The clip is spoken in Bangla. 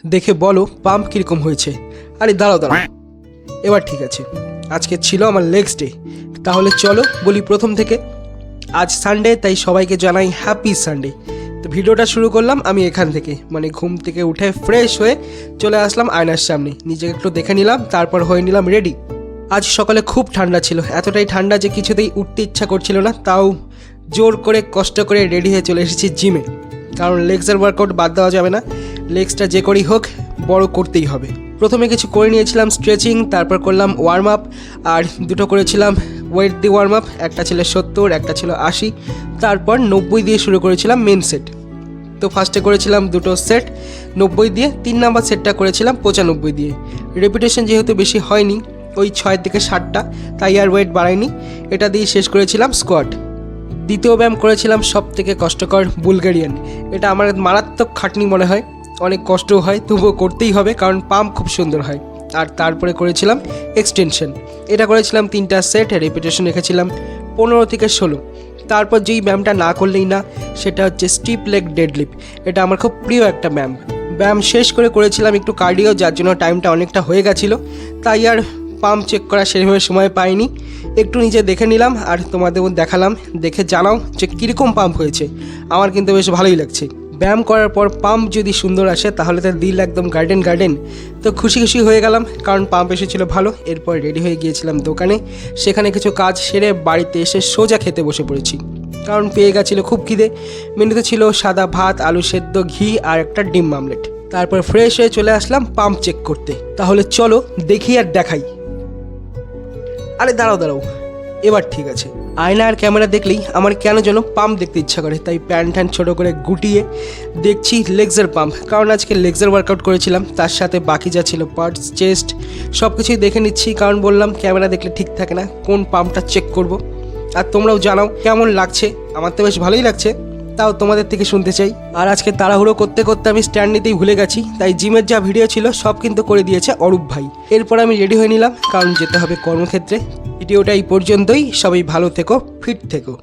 দেখে বলো পাম্প কীরকম হয়েছে। আরে দাঁড়াও দাঁড়াও, এবার ঠিক আছে। আজকে ছিল আমার লেগস ডে, তাহলে চলো বলি প্রথম থেকে। আজ সানডে, তাই সবাইকে জানাই হ্যাপি সানডে। তো ভিডিওটা শুরু করলাম আমি এখান থেকে, মানে ঘুম থেকে উঠে ফ্রেশ হয়ে চলে আসলাম আয়নার সামনে, নিজেকে একটু দেখে নিলাম, তারপর হয়ে নিলাম রেডি। আজ সকালে খুব ঠান্ডা ছিল, এতটাই ঠান্ডা যে কিছুতেই উঠতে ইচ্ছা করছিল না, তাও জোর করে কষ্ট করে রেডি হয়ে চলে এসেছি জিমে। কারণ লেগসের ওয়ার্কআউট বাদ দেওয়া যাবে না, লেগসটা যে করেই হোক বড় করতেই হবে। প্রথমে কিছু করে নিয়েছিলাম স্ট্রেচিং, তারপর করলাম ওয়ার্ম আপ, আর দুটো করেছিলাম ওয়েট দিয়ে ওয়ার্ম আপ, একটা ছিল 70, একটা ছিল 80, তারপর 90 দিয়ে শুরু করেছিলাম মেন সেট। তো ফার্স্টে করেছিলাম দুটো সেট 90 দিয়ে, 3 নাম্বার সেটটা করেছিলাম 95 দিয়ে। রেপিটেশন যেহেতু বেশি হয়নি, ওই 6 থেকে 7টা, তাই আর ওয়েট বাড়াইনি, এটা দিয়ে শেষ করেছিলাম স্কোয়াট। দ্বিতীয় ব্যায়াম করেছিলাম সব থেকে কষ্টকর বুলগেরিয়ান। এটা আমার মারাত্মক খাটনি মনে হয়, অনেক কষ্টও হয়, তবুও করতেই হবে কারণ পাম্প খুব সুন্দর হয়। আর তারপরে করেছিলাম এক্সটেনশন, এটা করেছিলাম 3টা সেট, রেপিটেশন রেখেছিলাম 15 থেকে 16। তারপর যেই ব্যায়ামটা না করলেই না সেটা হচ্ছে স্টিপ লেগ ডেডলিফট। এটা আমার খুব প্রিয় একটা ব্যায়াম শেষ করে করেছিলাম একটু কার্ডিও, যার জন্য টাইমটা অনেকটা হয়ে গেছিলো, তাই আর পাম্প চেক করা সেভাবে সময় পাইনি। একটু নিজে দেখে নিলাম আর তোমাদেরও দেখালাম, দেখে জানাও যে কীরকম পাম্প হয়েছে। আমার কিন্তু বেশ ভালোই লাগছে। ব্যায়াম করার পর পাম্প যদি সুন্দর আসে তাহলে তার দিল একদম গার্ডেন। তো খুশি হয়ে গেলাম কারণ পাম্প এসেছিলো ভালো। এরপর রেডি হয়ে গিয়েছিলাম দোকানে, সেখানে কিছু কাজ সেরে বাড়িতে এসে সোজা খেতে বসে পড়েছি, কারণ পেয়ে গেছিলো খুব খিদে। মেনুতে ছিল সাদা ভাত, আলু সেদ্ধ, ঘি আর একটা ডিম আমলেট। তারপর ফ্রেশ হয়ে চলে আসলাম পাম্প চেক করতে। তাহলে চলো দেখি আর দেখাই। আরে দাঁড়াও, এবার ঠিক আছে। আয়না আর ক্যামেরা দেখলেই আমার কেন যেন পাম্প দেখতে ইচ্ছা করে, তাই প্যান্ট ছোটো করে গুটিয়ে দেখছি লেগসের পাম্প। কারণ আজকে লেগসের ওয়ার্কআউট করেছিলাম, তার সাথে বাকি যা ছিল পার্টস, চেস্ট সব কিছুই দেখে নিচ্ছি, কারণ বললাম ক্যামেরা দেখলে ঠিক থাকে না, কোন পাম্পটা চেক করব। আর তোমরাও জানাও কেমন লাগছে। আমার তো বেশ ভালোই লাগছে, তাও তোমাদের থেকে শুনতে চাই। আর আজকে তাড়াহুড়ো করতে আমি স্ট্যান্ড নিতেই ভুলে গেছি, তাই জিমের যা ভিডিও ছিল সব কিন্তু করে দিয়েছে অরূপ ভাই। এরপর আমি রেডি হয়ে নিলাম, কারণ যেতে হবে কর্মক্ষেত্রে। ভিডিওটা এই পর্যন্তই, সবাই ভালো থেকো, ফিট থেকো।